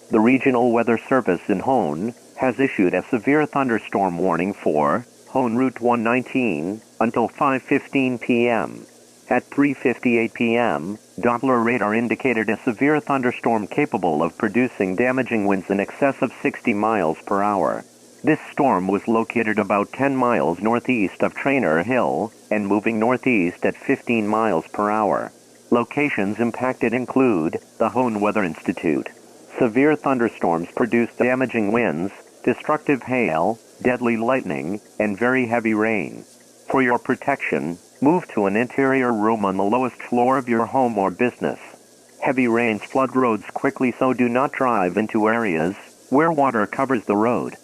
The Regional Weather Service in Hoenn has issued a severe thunderstorm warning for Hoenn Route 119 until 5:15 p.m. At 3:58 p.m., Doppler radar indicated a severe thunderstorm capable of producing damaging winds in excess of 60 miles per hour. This storm was located about 10 miles northeast of Trainer Hill and moving northeast at 15 miles per hour. Locations impacted include the Hoenn Weather Institute. Severe thunderstorms produce damaging winds, destructive hail, deadly lightning, and very heavy rain. For your protection, move to an interior room on the lowest floor of your home or business. Heavy rains flood roads quickly, so do not drive into areas where water covers the road.